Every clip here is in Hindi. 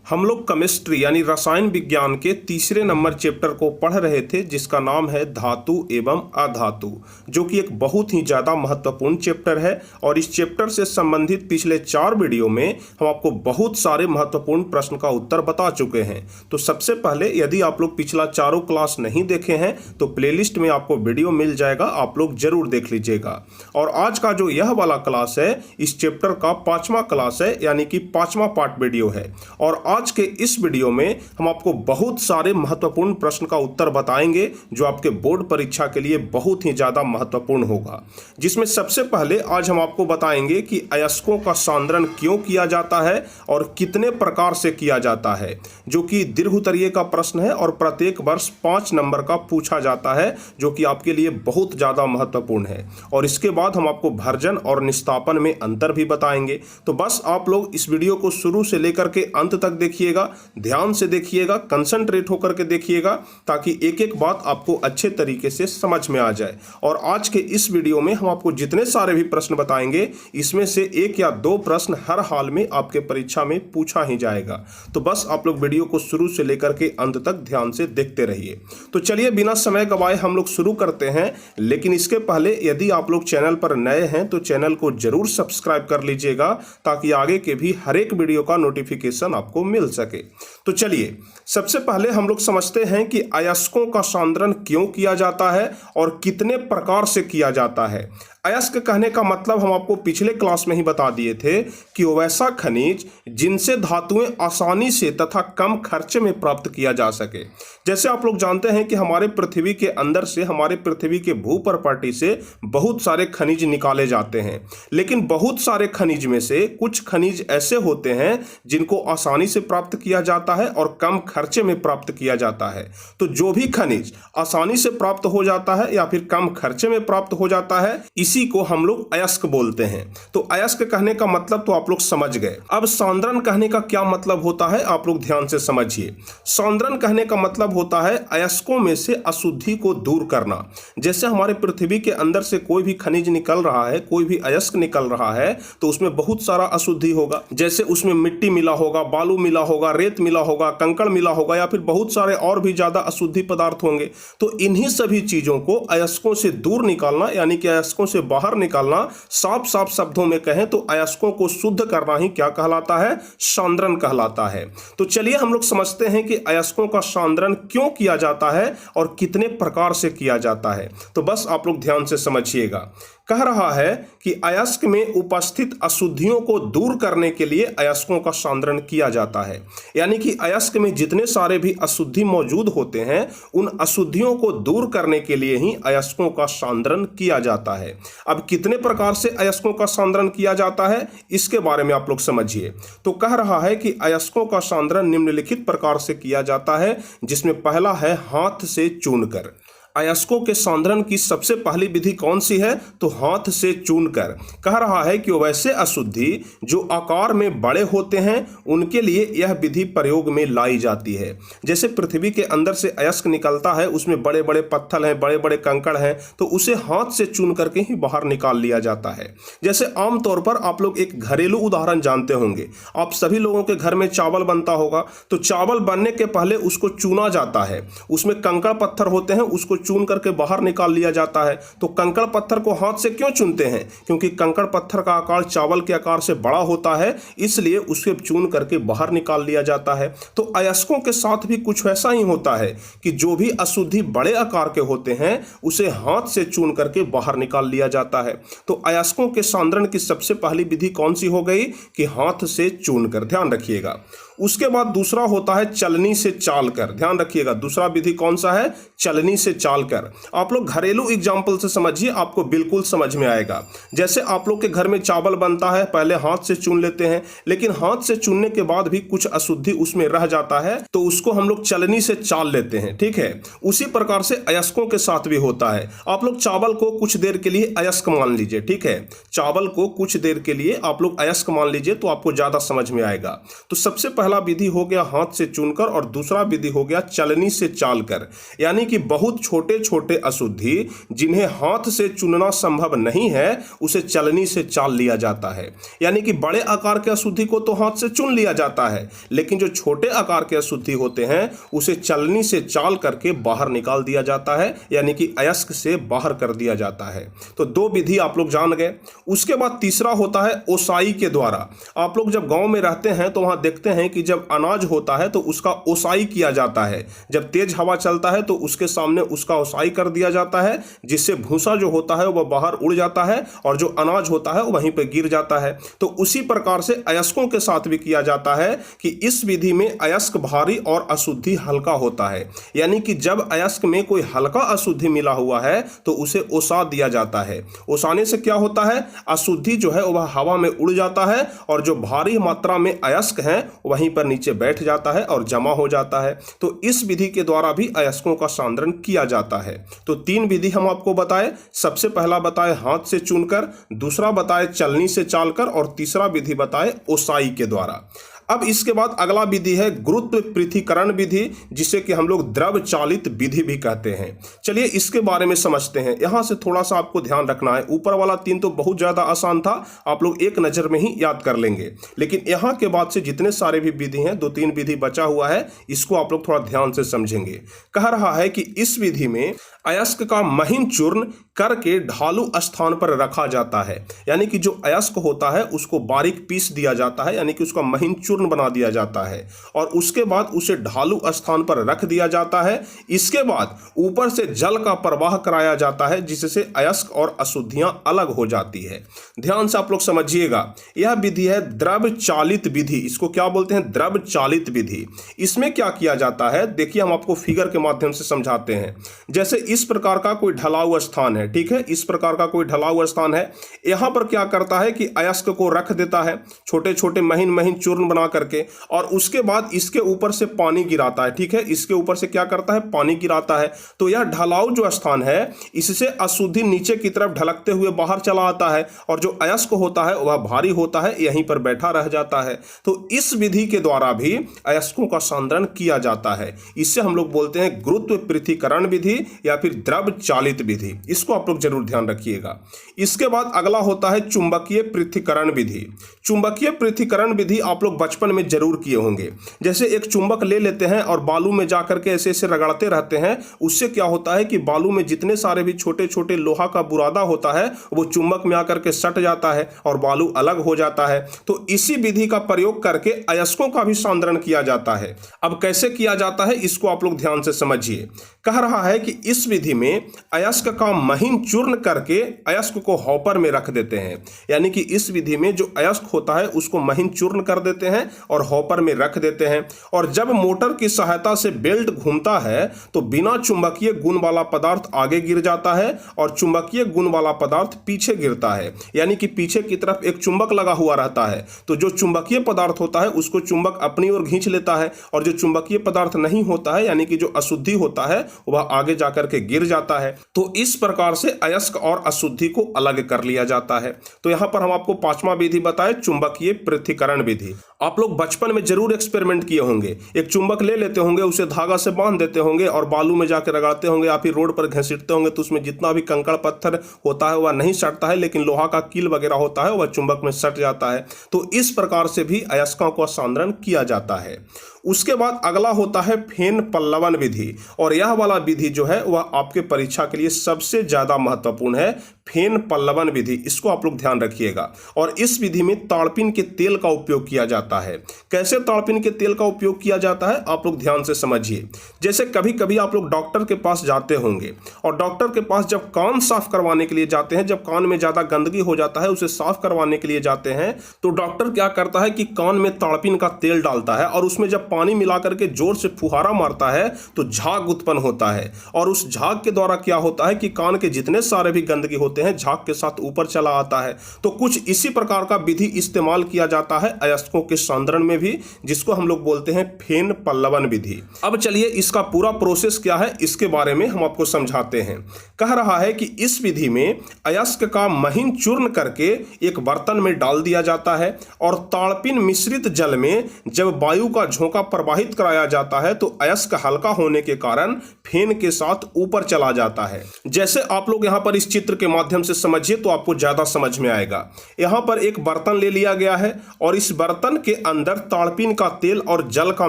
हम लोग केमिस्ट्री यानी रसायन विज्ञान के तीसरे नंबर चैप्टर को पढ़ रहे थे, जिसका नाम है धातु एवं अधातु, जो कि एक बहुत ही ज़्यादा महत्वपूर्ण चैप्टर है। और इस चैप्टर से संबंधित पिछले 4 वीडियो में हम आपको बहुत सारे महत्वपूर्ण प्रश्न का उत्तर बता चुके हैं। तो सबसे पहले यदि आप लोग पिछला चारों क्लास नहीं देखे हैं तो प्लेलिस्ट में आपको वीडियो मिल जाएगा, आप लोग जरूर देख लीजिएगा। और आज का जो यह वाला क्लास है इस चैप्टर का 5वां क्लास है, यानी कि 5वां पार्ट वीडियो है। और आज के इस वीडियो में हम आपको बहुत सारे महत्वपूर्ण प्रश्न का उत्तर बताएंगे जो आपके बोर्ड परीक्षा के लिए बहुत ही ज्यादा महत्वपूर्ण होगा। जिसमें सबसे पहले आज हम आपको बताएंगे कि अयस्कों का सांद्रण क्यों किया जाता है और कितने प्रकार से किया जाता है, जो कि दीर्घोत्तरीय का प्रश्न है और प्रत्येक वर्ष 5 नंबर का पूछा जाता है, जो कि आपके लिए बहुत ज्यादा महत्वपूर्ण है। और इसके बाद हम आपको भर्जन और निस्तापन में अंतर भी बताएंगे। तो बस आप लोग इस वीडियो को शुरू से लेकर के अंत तक देखिएगा, ध्यान से देखिएगा, कंसंट्रेट होकर के देखिएगा, ताकि एक एक बात आपको अच्छे तरीके से समझ में आ जाए। और आज के इस वीडियो में हम आपको जितने सारे भी प्रश्न बताएंगे, इसमें से 1 या 2 प्रश्न हर हाल में आपके परीक्षा में पूछा ही जाएगा। तो बस आप लोग वीडियो को शुरू से लेकर के अंत तक ध्यान से देखते रहिए। तो चलिए बिना समय गवाए हम लोग शुरू करते हैं। लेकिन इसके पहले यदि आप लोग चैनल पर नए हैं तो चैनल को जरूर सब्सक्राइब कर लीजिएगा, ताकि आगे के भी हर एक वीडियो का नोटिफिकेशन आपको मिल सके। तो चलिए सबसे पहले हम लोग समझते हैं कि अयस्कों का सांद्रण क्यों किया जाता है और कितने प्रकार से किया जाता है। अयस्क कहने का मतलब हम आपको पिछले क्लास में ही बता दिए थे कि वो वैसा खनिज जिनसे धातुएं आसानी से तथा कम खर्चे में प्राप्त किया जा सके। जैसे आप लोग जानते हैं कि हमारे पृथ्वी के अंदर से, हमारे पृथ्वी के भू प्रॉपर्टी से बहुत सारे खनिज निकाले जाते हैं, लेकिन बहुत सारे खनिज में से कुछ खनिज ऐसे होते हैं जिनको आसानी से प्राप्त किया जाता है और कम खर्चे में प्राप्त किया जाता है। तो जो भी खनिज आसानी से प्राप्त हो जाता है या फिर कम खर्चे में प्राप्त हो जाता है, इसी को हम लोग अयस्क बोलते हैं। तो अयस्क कहने का मतलब तो आप लोग समझ गए। अब सांद्रण कहने का क्या मतलब होता है, आप लोग ध्यान से समझिए। सांद्रण कहने का मतलब होता है अयस्कों में से अशुद्धि को दूर करना। जैसे हमारे पृथ्वी के अंदर से कोई भी खनिज निकल रहा है, कोई भी अयस्क निकल रहा है, तो उसमें बहुत सारा अशुद्धि होगा। जैसे उसमें मिट्टी मिला होगा, बालू मिला होगा, रेत मिला होगा, कंकड़ मिला होगा, या फिर बहुत सारे और भी ज्यादा अशुद्धि पदार्थ होंगे। तो इन्हीं सभी चीजों को अयस्कों से दूर निकालना, यानी कि अयस्कों से बाहर निकालना, साफ साफ शब्दों में कहें तो अयस्कों को शुद्ध करना ही क्या कहलाता है, सांद्रण कहलाता है। तो चलिए हम लोग समझते हैं कि अयस्कों का सांद्रण क्यों किया जाता है और कितने प्रकार से किया जाता है। तो बस आप लोग ध्यान से समझिएगा। कह रहा है कि अयस्क में उपस्थित अशुद्धियों को दूर करने के लिए अयस्कों का सांद्रण किया जाता है। यानी कि अयस्क में जितने सारे भी अशुद्धि मौजूद होते हैं, उन अशुद्धियों को दूर करने के लिए ही अयस्कों का सांद्रण किया जाता है। अब कितने प्रकार से अयस्कों का सांद्रण किया जाता है, इसके बारे में आप लोग समझिए। तो कह रहा है कि अयस्कों का सांद्रण निम्नलिखित प्रकार से किया जाता है, जिसमें पहला है हाथ से चूनकर। अयस्कों के सांद्रण की सबसे पहली विधि कौन सी है, तो हाथ से चूनकर। कह रहा है कि वैसे अशुद्धि जो आकार में बड़े होते हैं उनके लिए यह विधि प्रयोग में लाई जाती है। जैसे पृथ्वी के अंदर से अयस्क निकलता है, उसमें बड़े बड़े पत्थर हैं, बड़े बड़े कंकड़ हैं, तो उसे हाथ से चून करके ही बाहर निकाल लिया जाता है। जैसे आमतौर पर आप लोग एक घरेलू उदाहरण जानते होंगे, आप सभी लोगों के घर में चावल बनता होगा, तो चावल बनने के पहले उसको चुना जाता है। उसमें कंकड़ पत्थर होते हैं, उसको चून करके बाहर निकाल लिया जाता है। तो कंकड़ पत्थर को हाथ से क्यों चुनते हैं, क्योंकि कंकड़ पत्थर का आकार चावल के आकार से बड़ा होता है, इसलिए उसे चून करके बाहर निकाल लिया जाता है। तो अयस्कों के साथ भी कुछ ऐसा ही होता है कि जो भी अशुद्धि बड़े आकार के होते हैं उसे हाथ से चून करके बाहर निकाल लिया जाता है। तो अयस्कों के सांद्रण की सबसे पहली विधि कौन सी हो गई, कि हाथ से चून कर, ध्यान रखिएगा। उसके बाद दूसरा होता है चलनी से चाल कर। ध्यान रखिएगा, दूसरा विधि कौन सा है, चलनी से चाल कर। आप लोग घरेलू एग्जाम्पल से समझिए, आपको बिल्कुल समझ में आएगा। जैसे आप लोग के घर में चावल बनता है, पहले हाथ से चुन लेते हैं, लेकिन हाथ से चुनने के बाद भी कुछ अशुद्धि उसमें रह जाता है, तो उसको हम लोग चलनी से चाल लेते हैं। ठीक है, उसी प्रकार से अयस्कों के साथ भी होता है। आप लोग चावल को कुछ देर के लिए अयस्क मान लीजिए। ठीक है, चावल को कुछ देर के लिए आप लोग अयस्क मान लीजिए, तो आपको ज्यादा समझ में आएगा। तो सबसे पहला पहला विधि हो गया हाथ से चुनकर और दूसरा विधि हो गया चलनी से चालकर। यानी कि बहुत छोटे छोटे अशुद्धि जिन्हें हाथ से चुनना संभव नहीं है उसे चलनी से चाल लिया जाता है। यानी कि बड़े आकार के अशुद्धि को तो हाथ से चुन लिया जाता है, लेकिन जो छोटे आकार के अशुद्धि होते हैं उसे चलनी से चाल करके बाहर निकाल दिया जाता है, यानी कि अयस्क से बाहर कर दिया जाता है। तो दो विधि आप लोग जान गए। उसके बाद तीसरा होता है ओसाई के द्वारा। आप लोग जब गांव में रहते हैं तो वहां देखते हैं कि जब अनाज होता है तो उसका ओसाई किया जाता है। जब तेज हवा चलता है तो उसके सामने उसका ओसाई कर दिया जाता है, जिससे भूसा जो होता है वह बाहर उड़ जाता है और जो अनाज होता है वहीं पर गिर जाता है। तो उसी प्रकार से अयस्कों के साथ भी किया जाता है कि इस विधि में अयस्क भारी और अशुद्धि हल्का होता है। यानी कि जब अयस्क में कोई हल्का अशुद्धि मिला हुआ है तो उसे ओसा दिया जाता है। ओसाने से क्या होता है, अशुद्धि जो है वह हवा में उड़ जाता है और जो भारी मात्रा में अयस्क है वहीं पर नीचे बैठ जाता है और जमा हो जाता है। तो इस विधि के द्वारा भी अयस्कों का सांद्रण किया जाता है। तो तीन विधि हम आपको बताए। सबसे पहला बताए हाथ से चुनकर, दूसरा बताए चलनी से चालकर और तीसरा विधि बताए ओसाई के द्वारा। अब इसके बाद अगला विधि है गुरुत्व पृथक्करण विधि, जिसे कि हम लोग द्रव चालित विधि भी कहते हैं। चलिए इसके बारे में समझते हैं। यहां से थोड़ा सा आपको ध्यान रखना है। ऊपर वाला तीन तो बहुत ज्यादा आसान था, आप लोग एक नजर में ही याद कर लेंगे, लेकिन यहां के बाद से जितने सारे भी विधि हैं, दो तीन विधि बचा हुआ है, इसको आप लोग थोड़ा ध्यान से समझेंगे। कह रहा है कि इस विधि में अयस्क का महीन चूर्ण करके ढालू स्थान पर रखा जाता है। यानी कि जो अयस्क होता है उसको बारीक पीस दिया जाता है, यानी कि उसका महीन चूर्ण बना दिया जाता है और उसके बाद उसे ढालू स्थान पर रख दिया जाता है। इसके बाद ऊपर से जल का प्रवाह कराया जाता है, जिससे अयस्क और अशुद्धियां अलग हो जाती है। ध्यान से आप लोग समझिएगा, यह विधि है द्रव चालित विधि। इसको क्या बोलते हैं, द्रव चालित विधि। इसमें क्या किया जाता है, देखिए हम आपको फिगर के माध्यम से समझाते हैं। जैसे इस प्रकार का कोई ढलाऊ स्थान है, ठीक है, इस प्रकार का कोई ढलाऊ स्थान है। यहां पर क्या करता है कि अयस्क को रख देता है छोटे छोटे महीन महीन चूर्ण बना करके, और उसके बाद इसके ऊपर से पानी गिराता है। ठीक है, इसके ऊपर से क्या करता है, पानी गिराता है। तो यह ढलाऊ जो स्थान है, इससे अशुद्धि नीचे की तरफ ढलकते हुए बाहर चला आता है और जो अयस्क होता है वह भारी होता है, यहीं पर बैठा रह जाता है। तो इस विधि के द्वारा भी अयस्कों का सांद्रण किया जाता है। इससे हम लोग बोलते हैं गुरुत्व पृथक्करण विधि या फिर द्रव चालित विधि। इसको आप लोग जरूर ध्यान रखिएगा। इसके बाद अगला होता है चुंबकीय पृथक्करण विधि। चुंबकीय पृथक्करण विधि आप लोग बचपन में जरूर किए होंगे। जैसे एक चुंबक ले लेते हैं और बालू में जाकर के ऐसे ऐसे रगड़ते रहते हैं, उससे क्या होता है कि बालू में जितने सारे भी छोटे छोटे लोहा का बुरादा होता है वो चुंबक में आकर के सट जाता है और बालू अलग हो जाता है। तो इसी विधि का प्रयोग करके अयस्कों का भी सांद्रण किया जाता है। अब कैसे किया जाता है इसको आप लोग ध्यान से समझिए। कह रहा है कि इस विधि में अयस्क का महीन चूर्ण करके अयस्क को हॉपर में रख देते हैं। यानी कि इस विधि में जो अयस्क होता है उसको महीन चूर्ण कर देते हैं और हॉपर में रख देते हैं, और जब मोटर की सहायता से बेल्ट घूमता है तो बिना चुंबकीय गुण वाला पदार्थ आगे गिर जाता है और चुंबकीय गुण वाला पदार्थ पीछे गिरता है। यानी कि पीछे की तरफ एक चुंबक लगा हुआ रहता है, तो जो चुंबकीय पदार्थ होता है उसको चुंबक अपनी ओर खींच लेता है, और जो चुंबकीय पदार्थ नहीं होता है यानी कि जो अशुद्धि होता है वह आगे जाकर के गिर जाता है। तो इस प्रकार से अयस्क और अशुद्धि को अलग कर लिया जाता है। तो यहां पर हम आपको पांचवा विधि बताए, चुंबकीय पृथक्करण विधि। आप लोग बचपन में जरूर एक्सपेरिमेंट किए होंगे। एक चुंबक ले लेते होंगे, उसे धागा से बांध देते होंगे और बालू में जाकर रगड़ते होंगे या फिर रोड पर घसीटते होंगे, तो उसमें जितना भी कंकड़ पत्थर होता है वह नहीं सटता है, लेकिन लोहा का कील वगैरह होता है वह चुंबक में सट जाता है। तो इस प्रकार से भी अयस्कों का सांद्रण किया जाता है। उसके बाद अगला होता है फेन पल्लवन विधि, और यह वाला विधि जो है वह आपके परीक्षा के लिए सबसे ज्यादा महत्वपूर्ण है। फेन पल्लवन विधि, इसको आप लोग ध्यान रखिएगा। और इस विधि में ताड़पीन के तेल का उपयोग किया जाता है। कैसे ताड़पीन के तेल का उपयोग किया जाता है आप लोग ध्यान से समझिए। जैसे कभी कभी आप लोग डॉक्टर के पास जाते होंगे और डॉक्टर के पास जब कान साफ करवाने के लिए जाते हैं, जब कान में ज्यादा गंदगी हो जाता है उसे साफ करवाने के लिए जाते हैं, तो डॉक्टर क्या करता है कि कान में ताड़पीन का तेल डालता है और उसमें जब पानी मिलाकर के जोर से फुहारा मारता है तो झाग उत्पन्न होता है, और उस झाग के द्वारा क्या होता है कि कान के जितने सारे भी गंदगी होते जानते हैं झाग के साथ ऊपर चला आता है। तो कुछ इसी प्रकार का विधि इस्तेमाल किया जाता है अयस्कों के सांद्रण में भी, जिसको हम लोग बोलते हैं फेन पल्लवन विधि। अब चलिए इसका पूरा प्रोसेस क्या है इसके बारे में हम आपको समझाते हैं। कह रहा है कि इस विधि में अयस्क का महीन चूर्ण करके एक बर्तन में डाल दिया जाता है और ताड़पिन मिश्रित जल में जब वायु का झोंका प्रवाहित कराया जाता है तो अयस्क हल्का होने के कारण फेन के साथ ऊपर चला जाता है। जैसे आप लोग यहाँ पर इस चित्र के माध्यम से समझिए तो आपको ज्यादा समझ में आएगा। यहाँ पर एक बर्तन ले लिया गया है और इस बर्तन के अंदर ताड़पिन का तेल और जल का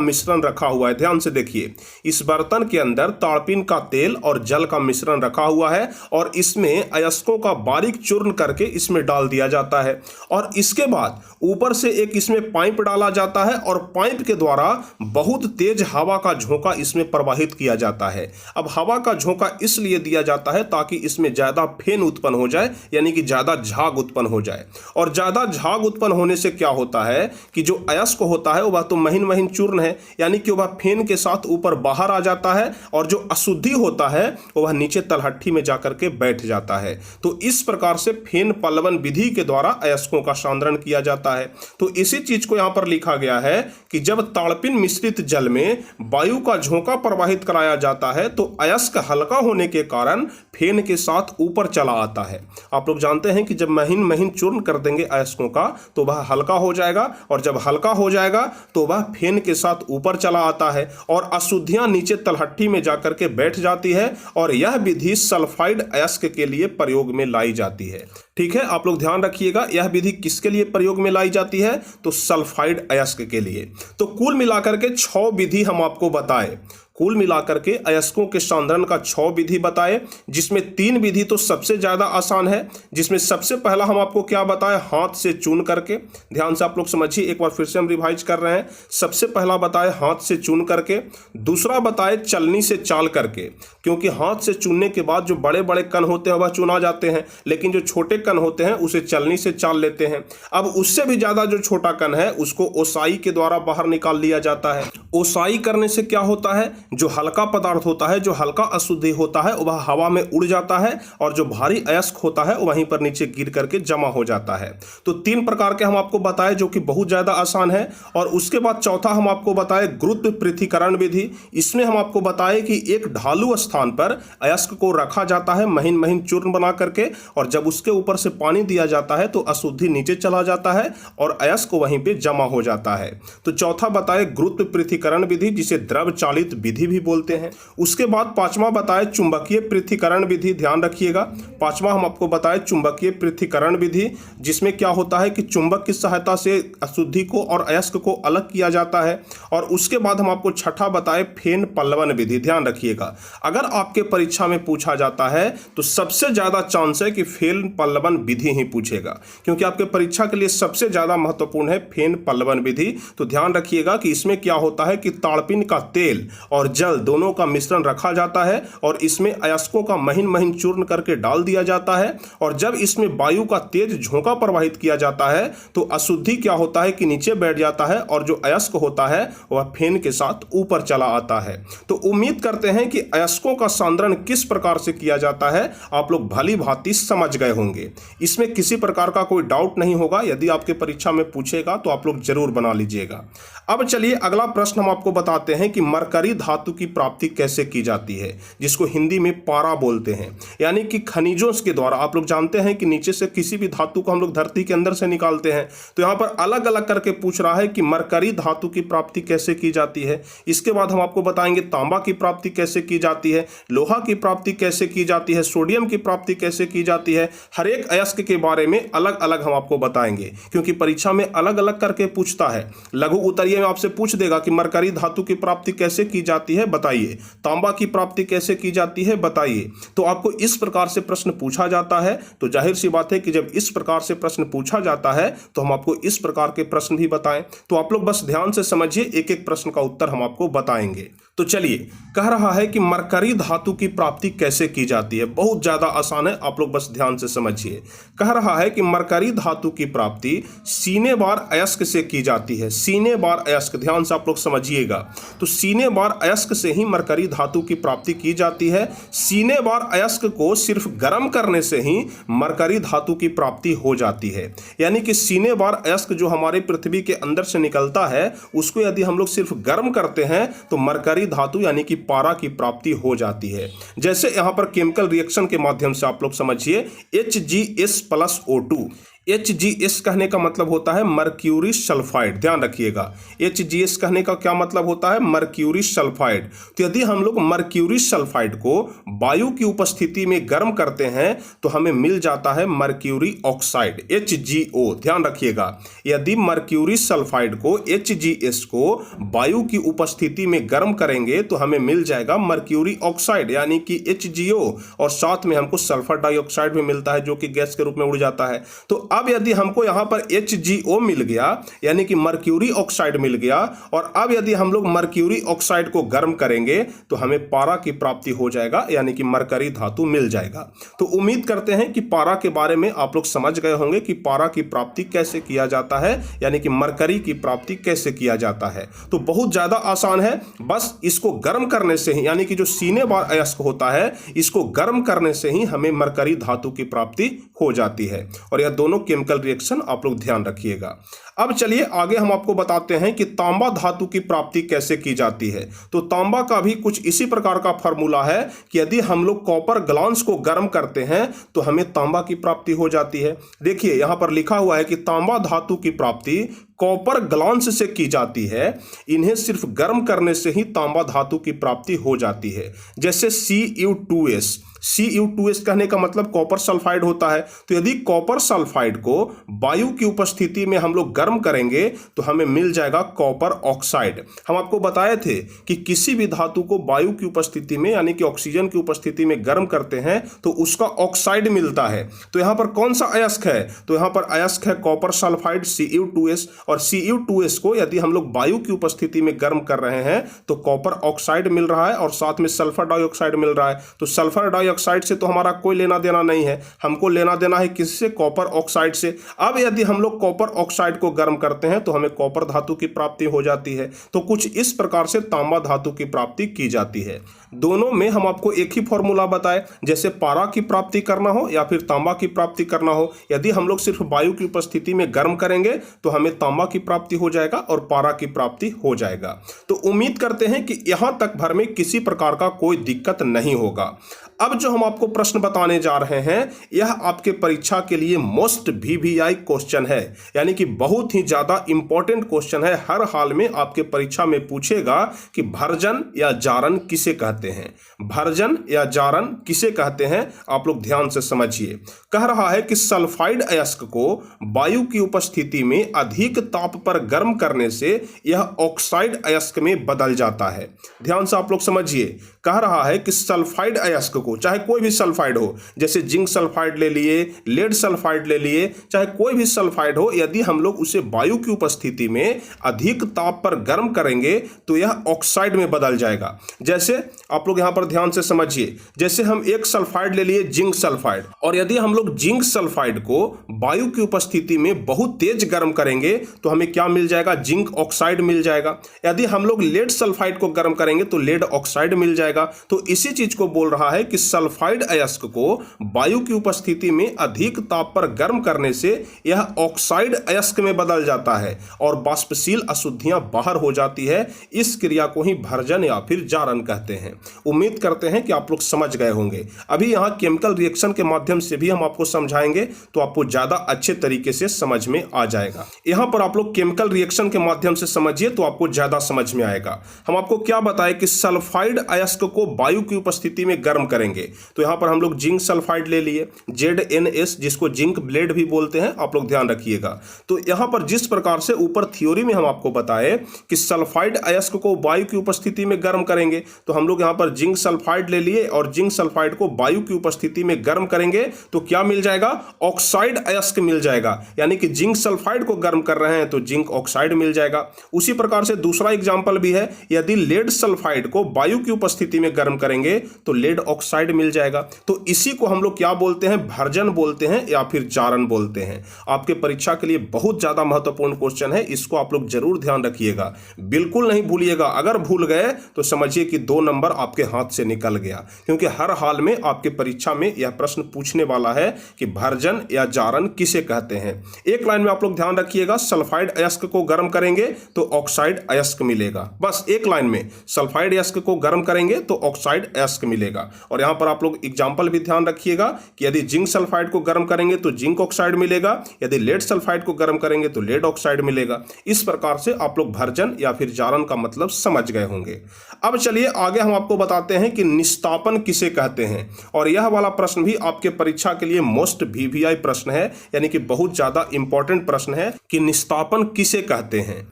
मिश्रण रखा हुआ है। ध्यान से देखिए, इस बर्तन के अंदर ताड़पिन का तेल और जल का मिश्रण रखा हुआ है और इसमें अयस्कों का बारीक चूर्ण करके इसमें डाल दिया जाता है और इसके बाद ऊपर से एक इसमें पाइप डाला जाता है और पाइप के द्वारा बहुत तेज हवा का झोंका इसमें प्रवाहित किया जाता है। अब हवा का झोंका इसलिए दिया जाता है ताकि इसमें ज्यादा फेन उत्पन्न हो जाए, यानी कि ज्यादा झाग उत्पन्न हो जाए। और ज्यादा झाग उत्पन्न होने से क्या होता है कि जो अयस्क होता है वह तो महीन महीन चूर्ण है, यानी कि वह फेन के साथ ऊपर बाहर आ जाता है और जो अशुद्धि होता है वह नीचे तलहट्टी में जाकर के बैठ जाता है। तो इस प्रकार से फेन पल्लवन विधि के द्वारा अयस्कों का सांद्रण किया जाता है। तो इसी चीज को यहां पर लिखा गया है कि जब ताड़पिन मिश्रित जल में वायु का झोंका प्रवाहित कराया जाता है तो अयस्क हल्का होने के कारण फेन के साथ ऊपर चला आता है। आप लोग जानते हैं कि जब महीन महीन चूर्ण कर देंगे अयस्कों का तो वह हल्का हो जाएगा और जब हल्का हो जाएगा तो वह फेन के साथ ऊपर चला आता है और अशुद्धियां नीचे तलहट्टी में जाकर के बैठ जाती है और यह विधि सल्फाइड अयस्क के लिए प्रयोग में लाई जाती है। ठीक है, आप लोग ध्यान रखिएगा, यह विधि किसके लिए प्रयोग में लाई जाती है तो सल्फाइड अयस्क के लिए। तो कुल मिलाकर के 6 विधि हम आपको बताए, कुल मिलाकर के अयस्कों के सांद्रण का 6 विधि बताए, जिसमें 3 विधि तो सबसे ज्यादा आसान है। जिसमें सबसे पहला हम आपको क्या बताए, हाथ से चून करके। ध्यान से आप लोग समझिए, एक बार फिर से हम रिवाइज कर रहे हैं। सबसे पहला बताए हाथ से चून करके, दूसरा बताए चलनी से चाल करके, क्योंकि हाथ से चूनने के बाद जो बड़े बड़े कण होते हैं वह चुना जाते हैं, लेकिन जो छोटे कण होते हैं उसे चलनी से चाल लेते हैं। अब उससे भी ज्यादा जो छोटा कण है उसको ओसाई के द्वारा बाहर निकाल लिया जाता है। ओसाई करने से क्या होता है, जो हल्का पदार्थ होता है, जो हल्का अशुद्धि होता है वह हवा में उड़ जाता है और जो भारी अयस्क होता है वहीं पर नीचे गिर करके जमा हो जाता है। तो 3 प्रकार के हम आपको बताए जो कि बहुत ज्यादा आसान है। और उसके बाद चौथा हम आपको बताए गुरुत्व पृथक्करण विधि। इसमें हम आपको बताए कि एक ढालू स्थान पर अयस्क को रखा जाता है महीन महीन चूर्ण बना करके, और जब उसके ऊपर से पानी दिया जाता है तो अशुद्धि नीचे चला जाता है और अयस्क वहीं पे जमा हो जाता है। तो चौथा बताए गुरुत्व पृथक्करण विधि, जिसे द्रव चालित विधि भी बोलते हैं। उसके बाद 5वां बताए चुंबकीय पृथक्करण विधि। ध्यान रखिएगा, 5वां हम आपको बताए चुंबकीय पृथक्करण विधि, जिसमें क्या होता है कि चुंबक की सहायता से अशुद्धि को और अयस्क को अलग किया जाता है। और उसके बाद हम आपको छठा बताए फेन पल्लवन विधि। ध्यान रखिएगा, अगर आपके परीक्षा में पूछा जाता है तो सबसे ज्यादा चांस है कि फेन पल्लवन विधि ही पूछेगा, क्योंकि आपके परीक्षा के लिए सबसे ज्यादा महत्वपूर्ण है फेन पल्लवन विधि। तो ध्यान रखिएगा कि इसमें क्या होता है कि ताड़पिन का तेल और जल दोनों का मिश्रण रखा जाता है और इसमें अयस्कों का महीन महीन चूर्ण करके डाल दिया जाता है, और जब इसमें वायु का तेज झोंका प्रवाहित किया जाता है तो अशुद्धि क्या होता है कि नीचे बैठ जाता है और जो अयस्क होता है वह फेन के साथ ऊपर चला आता है। तो उम्मीद करते हैं कि अयस्कों का सांद्रण किस प्रकार से किया जाता है आप लोग भली भांति समझ गए होंगे। इसमें किसी प्रकार का कोई डाउट नहीं होगा। यदि आपके परीक्षा में पूछेगा तो आप लोग जरूर बना लीजिएगा। अब चलिए अगला प्रश्न हम आपको बताते हैं कि मरकरी धातु की प्राप्ति कैसे की जाती है, जिसको हिंदी में पारा बोलते हैं, यानी कि खनिजों के द्वारा। आप लोग जानते हैं कि नीचे से किसी भी धातु को हम लोग धरती के अंदर से निकालते हैं, तो यहाँ पर अलग अलग करके पूछ रहा है कि मरकरी धातु की प्राप्ति कैसे की जाती है। इसके बाद हम आपको बताएंगे तांबा की प्राप्ति कैसे की जाती है, लोहा की प्राप्ति कैसे की जाती है, सोडियम की प्राप्ति कैसे की जाती है। हर एक अयस्क के बारे में अलग अलग हम आपको बताएंगे, क्योंकि परीक्षा में अलग अलग करके पूछता है। लघु उत्तरीय में आपसे पूछ देगा कि मरकरी धातु की प्राप्ति कैसे की जाती है बताइए, तांबा की प्राप्ति कैसे की जाती है बताइए। तो आपको इस प्रकार से प्रश्न पूछा जाता है, तो जाहिर सी बात है कि जब इस प्रकार से प्रश्न पूछा जाता है तो हम आपको इस प्रकार के प्रश्न भी बताएं। तो आप लोग बस ध्यान से समझिए, एक एक प्रश्न का उत्तर हम आपको बताएंगे। तो चलिए, कह रहा है कि मरकरी धातु की प्राप्ति कैसे की जाती है। बहुत ज्यादा आसान है, आप लोग बस ध्यान से समझिए। कह रहा है कि मरकरी धातु की प्राप्ति सीने बार अयस्क से की जाती है। सीने बार अयस्क, ध्यान से आप लोग समझिएगा। तो सीने बार अयस्क से ही मरकरी धातु की प्राप्ति की जाती है। सीने बार अयस्क को सिर्फ गर्म करने से ही मरकरी धातु की प्राप्ति हो जाती है। यानी कि सीने बार अयस्क जो हमारे पृथ्वी के अंदर से निकलता है, उसको यदि हम लोग सिर्फ गर्म करते हैं तो मरकरी धातु यानी कि पारा की प्राप्ति हो जाती है। जैसे यहां पर केमिकल रिएक्शन के माध्यम से आप लोग समझिए, HgS+O2। HgS कहने का मतलब होता है मर्क्यूरी सल्फाइड। ध्यान रखिएगा, HgS कहने का क्या मतलब होता है, मर्क्यूरी सल्फाइड। तो यदि हम लोग मर्क्यूरी सल्फाइड को वायु की उपस्थिति में गर्म करते हैं तो हमें मिल जाता है मर्क्यूरी ऑक्साइड, HgO। ध्यान रखिएगा, यदि मर्क्यूरी सल्फाइड को, HgS को वायु की उपस्थिति में गर्म करेंगे तो हमें मिल जाएगा मर्क्यूरी ऑक्साइड यानी कि HgO, और साथ में हमको सल्फर डाइऑक्साइड भी मिलता है जो कि गैस के रूप में उड़ जाता है। तो अब यदि हमको यहां पर HgO मिल गया यानी कि मर्क्यूरी ऑक्साइड मिल गया, और अब यदि हम लोग मर्क्यूरी ऑक्साइड को गर्म करेंगे तो हमें पारा की प्राप्ति हो जाएगा यानी कि मरकरी धातु मिल जाएगा। तो उम्मीद करते हैं कि पारा के बारे में आप लोग समझ गए होंगे कि पारा की प्राप्ति कैसे किया जाता है, यानी कि मरकरी की प्राप्ति कैसे किया जाता है। तो बहुत ज्यादा आसान है, बस इसको गर्म करने से ही, यानी कि जो सीने बार अयस्क होता है, इसको गर्म करने से ही हमें मरकरी धातु की प्राप्ति हो जाती है। और यह दोनों केमिकल रिएक्शन आप लोग ध्यान रखिएगा। अब चलिए आगे हम आपको बताते हैं कि तांबा धातु की प्राप्ति कैसे की जाती है। तो तांबा का भी कुछ इसी प्रकार का फॉर्मूला है कि यदि हम लोग कॉपर ग्लांस को गर्म करते हैं तो हमें तांबा की प्राप्ति हो जाती है। देखिए यहां पर लिखा हुआ है कि तांबा धातु की प्राप्ति कॉपर ग्लांस से की जाती है। इन्हें सिर्फ गर्म करने से ही तांबा धातु की प्राप्ति हो जाती है। जैसे Cu2S, Cu2S कहने का मतलब कॉपर सल्फाइड होता है। तो यदि कॉपर सल्फाइड को वायु की उपस्थिति में हम लोग गर्म करेंगे तो हमें मिल जाएगा कॉपर ऑक्साइड। हम आपको बताए थे कि किसी भी धातु को वायु की उपस्थिति में यानी कि ऑक्सीजन की उपस्थिति में गर्म करते हैं तो उसका ऑक्साइड मिलता है। तो यहां पर कौन सा अयस्क है, तो यहां पर अयस्क है कॉपर सल्फाइड Cu2S, और Cu2S को यदि हम लोग वायु की उपस्थिति में गर्म कर रहे हैं तो कॉपर ऑक्साइड मिल रहा है और साथ में सल्फर डाइऑक्साइड मिल रहा है। तो सल्फर डाइऑक्साइड से तो हमारा कोई लेना देना नहीं है, हमको लेना देना है किससे, कॉपर ऑक्साइड से। अब यदि हम लोग कॉपर ऑक्साइड को गर्म करते हैं तो हमें कॉपर धातु की प्राप्ति हो जाती है। तो कुछ इस प्रकार से तांबा धातु की प्राप्ति की जाती है। दोनों में हम आपको एक ही फॉर्मूला बताए, जैसे पारा की प्राप्ति करना हो या फिर तांबा की प्राप्ति करना हो, यदि हम लोग सिर्फ वायु की उपस्थिति में गर्म करेंगे तो हमें तांबा की प्राप्ति हो जाएगा और पारा की प्राप्ति हो जाएगा। तो उम्मीद करते हैं कि यहां तक भर में किसी प्रकार का कोई दिक्कत नहीं होगा। अब जो हम आपको प्रश्न बताने जा रहे हैं यह आपके परीक्षा के लिए मोस्ट VVI क्वेश्चन है, यानी कि बहुत ही ज्यादा इंपॉर्टेंट क्वेश्चन है। हर हाल में आपके परीक्षा में पूछेगा कि भर्जन या जारन किसे कहते हैं, भर्जन या जारन किसे कहते हैं। आप लोग ध्यान से समझिए। कह रहा है कि सल्फाइड अयस्क को वायु की उपस्थिति में अधिक ताप पर गर्म करने से यह ऑक्साइड अयस्क में बदल जाता है। ध्यान से आप लोग समझिए। कह रहा है कि सल्फाइड अयस्क को, चाहे कोई भी सल्फाइड हो, जैसे जिंक सल्फाइड ले लिए, लेड सल्फाइड ले लिए, चाहे कोई भी सल्फाइड हो, यदि हम लोग उसे वायु की उपस्थिति में अधिक ताप पर गर्म करेंगे तो यह ऑक्साइड में बदल जाएगा। जैसे आप लोग यहां पर ध्यान से समझिए, जैसे हम एक सल्फाइड ले लिए जिंक सल्फाइड, और यदि हम लोग जिंक सल्फाइड को वायु की उपस्थिति में बहुत तेज गर्म करेंगे तो हमें क्या मिल जाएगा, जिंक ऑक्साइड मिल जाएगा। यदि हम लोग लेड सल्फाइड को गर्म करेंगे तो लेड ऑक्साइड मिल जाएगा। तो इसी चीज को बोल रहा है कि सल्फाइड अयस्क को वायु की उपस्थिति में अधिक ताप पर गर्म करने से यह ऑक्साइड अयस्क में बदल जाता है और वाष्पशील अशुद्धियां बाहर हो जाती है। इस क्रिया को ही भर्जन या फिर जारन कहते हैं। उम्मीद करते हैं कि आप लोग समझ गए होंगे। अभी यहां केमिकल रिएक्शन के माध्यम से भी हम आपको समझाएंगे तो आपको ज्यादा अच्छे तरीके से समझ में आ जाएगा। यहां पर आप लोग केमिकल रिएक्शन के माध्यम से समझिए तो आपको ज्यादा समझ में आएगा। हम आपको क्या बताएं कि सल्फाइड अयस्क अयस्क को वायु की उपस्थिति में गर्म करेंगे। तो यहाँ पर हम लोग जिंक सल्फाइड ले लिए, ZnS, जिसको जिंक ब्लेड भी बोलते हैं, आप लोग ध्यान रखिएगा। तो यहाँ पर जिस प्रकार से ऊपर थ्योरी में हम आपको बताए कि सल्फाइड अयस्क को वायु की उपस्थिति में गर्म करेंगे, तो हम लोग यहाँ पर जिंक सल्फाइड ले लिए और जिंक सल्फाइड को वायु की उपस्थिति में गर्म करेंगे तो क्या मिल जाएगा? ऑक्साइड अयस्क मिल जाएगा। यानी कि जिंक सल्फाइड को गर्म कर रहे हैं तो जिंक ऑक्साइड मिल जाएगा। उसी प्रकार से दूसरा एग्जांपल भी है, यदि लेड सल्फाइड को वायु की उपस्थिति में गर्म करेंगे तो लेड ऑक्साइड मिल जाएगा। तो इसी को हम लोग क्या बोलते हैं? भर्जन बोलते हैं या फिर जारन बोलते हैं। आपके परीक्षा के लिए बहुत ज्यादा महत्वपूर्ण क्वेश्चन है, इसको आप लोग जरूर ध्यान रखिएगा, बिल्कुल नहीं भूलिएगा। अगर भूल गए तो समझिए कि 2 नंबर आपके हाथ से निकल गया, क्योंकि हर हाल में आपके परीक्षा में यह प्रश्न पूछने वाला है कि भर्जन या जारन किसे कहते हैं। एक लाइन में आप लोग ध्यान रखिएगा, सल्फाइड अयस्क को गर्म करेंगे तो ऑक्साइड अयस्क मिलेगा। बस एक लाइन में, सल्फाइड अयस्क को गर्म करेंगे तो ऑक्साइड अयस्क मिलेगा। और यहां पर आप लोग एग्जांपल भी ध्यान रखिएगा कि यदि जिंक सल्फाइड को गर्म करेंगे तो जिंक ऑक्साइड मिलेगा, यदि लेड सल्फाइड को गर्म करेंगे तो लेड ऑक्साइड मिलेगा। इस प्रकार से आप लोग भर्जन या फिर जारन का मतलब समझ गए होंगे। अब चलिए आगे हम आपको बताते हैं कि निस्तापन किसे कहते हैं। और यह वाला प्रश्न भी आपके परीक्षा के लिए मोस्ट VVI प्रश्न है, यानी कि बहुत ज्यादा इंपॉर्टेंट प्रश्न है कि निस्तापन किसे कहते हैं।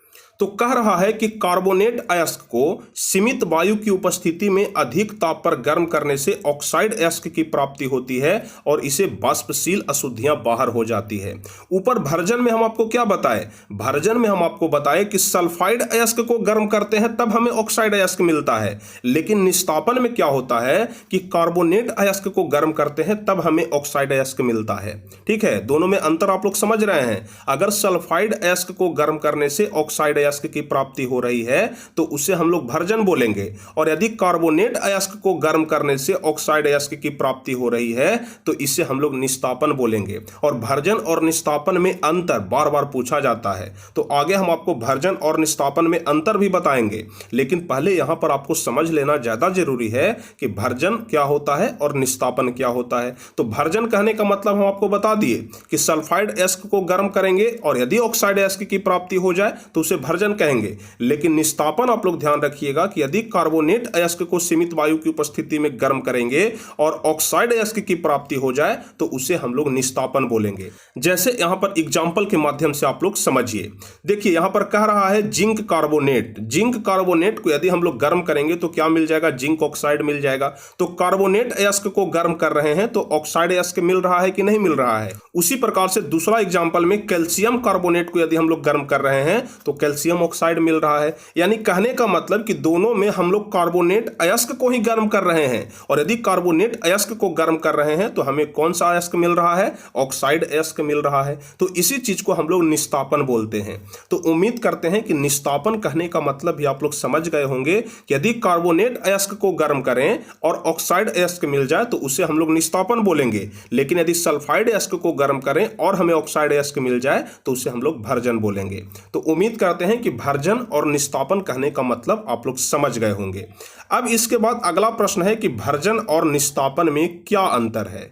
तो कह रहा है कि कार्बोनेट अयस्क को सीमित वायु की उपस्थिति में अधिक ताप पर गर्म करने से ऑक्साइड अयस्क की प्राप्ति होती है और इसे वाष्पशील अशुद्धियां बाहर हो जाती है। ऊपर भर्जन में हम आपको क्या बताए? भर्जन में हम आपको बताए कि सल्फाइड अयस्क को गर्म करते हैं तब हमें ऑक्साइड अयस्क मिलता है, लेकिन निस्तापन में क्या होता है कि कार्बोनेट अयस्क को गर्म करते हैं तब हमें ऑक्साइड अयस्क मिलता है। ठीक है, दोनों में अंतर आप लोग समझ रहे हैं। अगर सल्फाइड अयस्क को गर्म करने से ऑक्साइड अयस्क की प्राप्ति हो रही है तो उसे हम लोग भर्जन बोलेंगे, और यदि कार्बोनेट अयस्क को गर्म करने से ऑक्साइड अयस्क की प्राप्ति हो रही है तो इसे हम लोग निस्तापन बोलेंगे। और भर्जन और निस्तापन में अंतर बार बार पूछा जाता है, तो आगे हम आपको भर्जन और निस्तापन में अंतर भी बताएंगे, लेकिन पहले यहां पर आपको समझ लेना ज्यादा जरूरी है कि भर्जन क्या होता है और निस्तापन क्या होता है। तो भर्जन कहने का मतलब हम आपको बता दिए कि सल्फाइड अयस्क को गर्म करेंगे और यदि ऑक्साइड अयस्क की प्राप्ति हो जाए तो उसे भर्जन कहेंगे। लेकिन निस्तापन आप लोग ध्यान रखिएगा कि यदि कार्बोनेट अयस्क को सीमित वायु की उपस्थिति में गर्म करेंगे और ऑक्साइड अयस्क की प्राप्ति हो जाए तो उसे हम लोग निस्तापन बोलेंगे। जैसे यहां पर एग्जांपल के माध्यम से आप लोग समझिए। देखिए यहां पर कह रहा है जिंक कार्बोनेट। जिंक कार्बोनेट को यदि हम लोग गर्म करेंगे तो क्या मिल जाएगा? जिंक ऑक्साइड मिल जाएगा। तो कार्बोनेट अयस्क को गर्म कर रहे हैं तो ऑक्साइड अयस्क मिल रहा है कि नहीं मिल रहा है? उसी प्रकार से दूसरा एग्जांपल में कैल्शियम कार्बोनेट को यदि हम लोग गर्म कर रहे हैं तो कैल्शियम ऑक्साइड मिल रहा है। यानी कहने का मतलब कि दोनों में हम लोग कार्बोनेट अयस्क को ही गर्म कर रहे हैं, और यदि कार्बोनेट अयस्क को गर्म कर रहे हैं तो हमें कौन सा अयस्क मिल रहा है? ऑक्साइड अयस्क मिल रहा है। तो इसी चीज को हम लोग निस्तापन बोलते हैं। तो उम्मीद करते हैं कि निस्तापन कहने का मतलब भी आप लोग समझ गए होंगे कि यदि कार्बोनेट अयस्क को गर्म करें और ऑक्साइड अयस्क मिल जाए तो उसे हम लोग निस्तापन बोलेंगे, लेकिन यदि सल्फाइड अयस्क को गर्म करें और हमें ऑक्साइड अयस्क मिल जाए तो उसे हम लोग भर्जन बोलेंगे। तो उम्मीद करते हैं कि भर्जन और निस्तापन कहने का मतलब आप लोग समझ गए होंगे। अब इसके बाद अगला प्रश्न है कि भर्जन और निस्तापन में क्या अंतर है।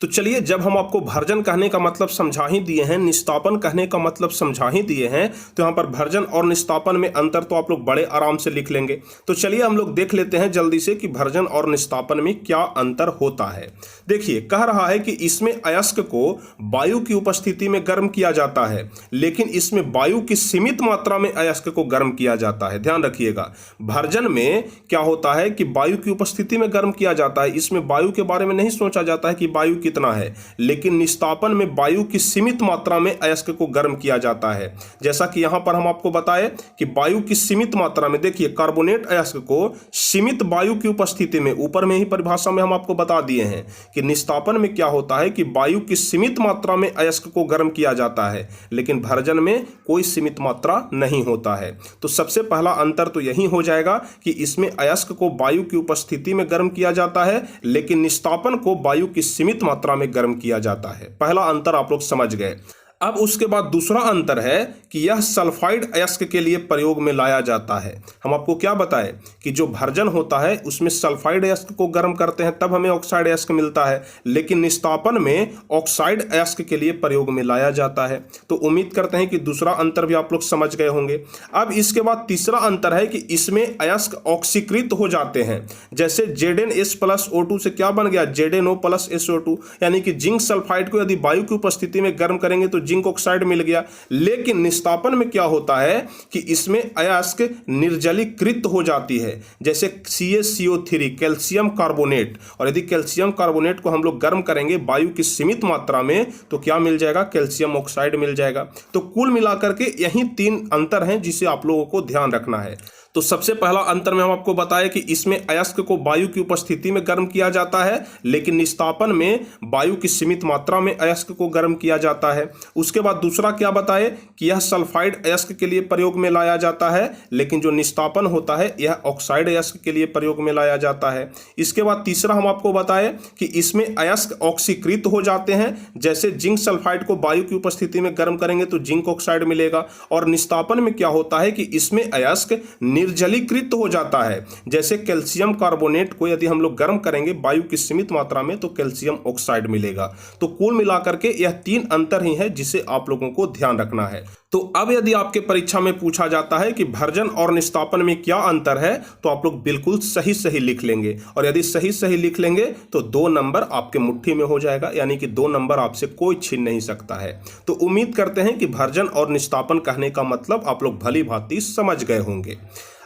तो चलिए, जब हम आपको भर्जन कहने का मतलब समझा ही दिए हैं, निस्तापन कहने का मतलब समझा ही दिए हैं, तो यहाँ पर भर्जन और निस्तापन में अंतर तो आप लोग बड़े आराम से लिख लेंगे। तो चलिए हम लोग देख लेते हैं जल्दी से कि भर्जन और निस्तापन में क्या अंतर होता है। देखिए, कह रहा है कि इसमें अयस्क को वायु की उपस्थिति में गर्म किया जाता है, लेकिन इसमें वायु की सीमित मात्रा में अयस्क को गर्म किया जाता है। ध्यान रखिएगा, भर्जन में क्या होता है कि वायु की उपस्थिति में गर्म किया जाता है, इसमें वायु के बारे में नहीं सोचा जाता है कि वायु कितना है, लेकिन निस्तापन में वायु की सीमित मात्रा में अयस्क को गर्म किया जाता है। जैसा कि यहां पर हम आपको बताए कि वायु की सीमित मात्रा में, देखिए कार्बोनेट अयस्क को सीमित वायु की उपस्थिति में, ऊपर में ही परिभाषा में हम आपको बता दिए हैं कि निस्तापन में क्या होता है कि वायु की सीमित मात्रा में अयस्क को गर्म किया जाता है, लेकिन भर्जन में कोई सीमित मात्रा नहीं होता है। तो सबसे पहला अंतर तो यही हो जाएगा कि इसमें अयस्क को वायु की उपस्थिति में गर्म किया जाता है, लेकिन निस्तापन को वायु की सीमित मात्रा में गर्म किया जाता है। पहला अंतर आप लोग समझ गए। अब उसके बाद दूसरा अंतर है कि यह सल्फाइड अयस्क के लिए प्रयोग में लाया जाता है। हम आपको क्या बताएं कि जो भर्जन होता है उसमें सल्फाइड अयस्क को गर्म करते हैं तब हमें ऑक्साइड अयस्क मिलता है, लेकिन निस्तापन में ऑक्साइड अयस्क के लिए प्रयोग में लाया जाता है। तो उम्मीद करते हैं कि दूसरा अंतर भी आप लोग समझ गए होंगे। अब इसके बाद तीसरा अंतर है कि इसमें अयस्क ऑक्सीकृत हो जाते हैं। जैसे ZnS+O2 से क्या बन गया, ZnO+SO2, यानी कि जिंक सल्फाइड को यदि वायु की उपस्थिति में गर्म करेंगे तो जिंक ऑक्साइड मिल गया। लेकिन निस्तापन में क्या होता है कि इसमें अयस्क निर्जलीकृत हो जाती है, जैसे CaCO3 कैल्शियम कार्बोनेट। और यदि कैल्शियम कार्बोनेट को हम लोग गर्म करेंगे वायु की सीमित मात्रा में तो क्या मिल जाएगा, कैल्शियम ऑक्साइड मिल जाएगा। तो कुल मिलाकर के यही 3 अंतर हैं जिसे आप लोगों को ध्यान रखना है। तो सबसे पहला अंतर में हम आपको बताया कि इसमें अयस्क को वायु की उपस्थिति में गर्म किया जाता है, लेकिन निस्तापन में वायु की सीमित मात्रा में अयस्क को गर्म किया जाता है। उसके बाद दूसरा क्या बताए कि यह सल्फाइड अयस्क के लिए प्रयोग में लाया जाता है, लेकिन जो निस्तापन होता है यह ऑक्साइड अयस्क के लिए प्रयोग में लाया जाता है। इसके बाद तीसरा हम आपको बताए कि इसमें अयस्क ऑक्सीकृत हो जाते हैं, जैसे जिंक सल्फाइड को वायु की उपस्थिति में गर्म करेंगे तो जिंक ऑक्साइड मिलेगा। और निस्तापन में क्या होता है कि इसमें अयस्क निर्जलीकृत हो जाता है, जैसे कैल्शियम कार्बोनेट को यदि हम लोग गर्म करेंगे वायु की सीमित मात्रा में तो कैल्शियम ऑक्साइड मिलेगा। तो कुल मिलाकर के यह 3 अंतर ही है जिसे आप लोगों को ध्यान रखना है। तो अब यदि आपके परीक्षा में पूछा जाता है कि भर्जन और निस्तापन में क्या अंतर है तो आप लोग बिल्कुल सही सही लिख लेंगे, और यदि सही सही लिख लेंगे तो 2 नंबर आपके मुट्ठी में हो जाएगा, यानी कि 2 नंबर आपसे कोई छीन नहीं सकता है। तो उम्मीद करते हैं कि भर्जन और निस्तापन कहने का मतलब आप लोग भली भांति समझ गए होंगे।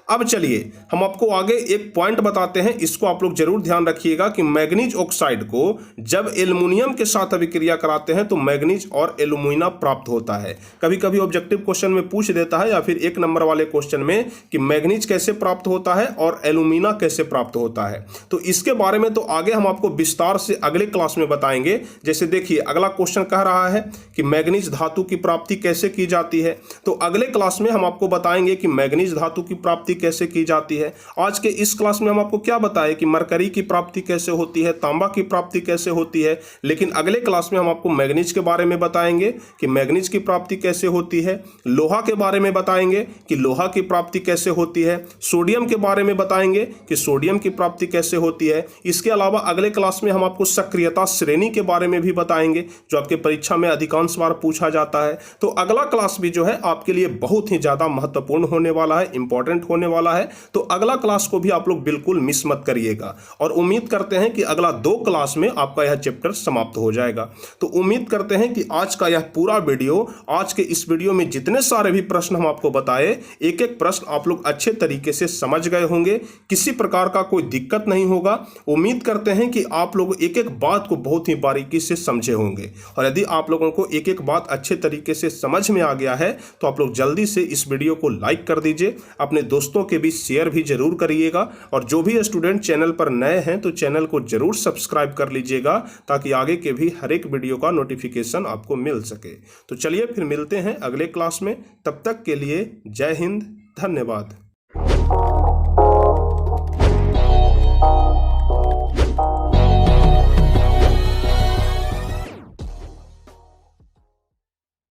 अब चलिए हम आपको आगे एक पॉइंट बताते हैं, इसको आप लोग जरूर ध्यान रखिएगा कि मैग्नीज ऑक्साइड को जब एल्युमिनियम के साथ अभिक्रिया कराते हैं तो मैग्नीज और एल्यूमिना प्राप्त होता है। कभी कभी ऑब्जेक्टिव क्वेश्चन में पूछ देता है या फिर 1 नंबर वाले क्वेश्चन में कि मैग्नीज कैसे प्राप्त होता है और एल्यूमिना कैसे प्राप्त होता है। तो इसके बारे में तो आगे हम आपको विस्तार से अगले क्लास में बताएंगे। जैसे देखिए अगला क्वेश्चन कह रहा है कि मैग्नीज धातु की प्राप्ति कैसे की जाती है, तो अगले क्लास में हम आपको बताएंगे कि मैग्नीज धातु की प्राप्ति कैसे की जाती है। आज के इस क्लास में हम आपको क्या बताएं कि मरकरी की प्राप्ति कैसे होती है, तांबा की प्राप्ति कैसे होती है, लेकिन अगले क्लास में हम आपको मैग्नीज के बारे में बताएंगे कि मैग्नीज की प्राप्ति कैसे होती है, लोहा के बारे में बताएंगे कि लोहा की प्राप्ति कैसे होती है, सोडियम के बारे में बताएंगे कि सोडियम की प्राप्ति कैसे होती है। इसके अलावा अगले क्लास में हम आपको सक्रियता श्रेणी के बारे में भी बताएंगे जो आपके परीक्षा में अधिकांश बार पूछा जाता है। तो अगला क्लास भी जो है आपके लिए बहुत ही ज्यादा महत्वपूर्ण होने वाला है, इंपॉर्टेंट होने वाला है। तो अगला क्लास को भी आप लोग बिल्कुल मिस मत करिएगा, और उम्मीद करते हैं कि अगला 2 क्लास में आपका यह चैप्टर समाप्त हो जाएगा। तो उम्मीद करते हैं कि आज का यह पूरा वीडियो, आज के इस वीडियो में जितने सारे भी प्रश्न हम आपको बताए, एक एक प्रश्न आप लोग अच्छे तरीके से समझ गए होंगे, किसी प्रकार का कोई दिक्कत नहीं होगा। उम्मीद करते हैं कि आप लोग एक एक बात को बहुत ही बारीकी से समझे होंगे, और यदि आप लोगों को एक एक बात अच्छे तरीके से समझ में आ गया है तो आप लोग जल्दी से इस वीडियो को लाइक कर दीजिए, अपने दोस्तों के बीच शेयर भी जरूर करिएगा, और जो भी स्टूडेंट चैनल पर नए हैं तो चैनल को जरूर सब्सक्राइब कर लीजिएगा ताकि आगे के भी हर एक वीडियो का नोटिफिकेशन आपको मिल सके। तो चलिए फिर मिलते हैं अगले क्लास में, तब तक के लिए जय हिंद, धन्यवाद।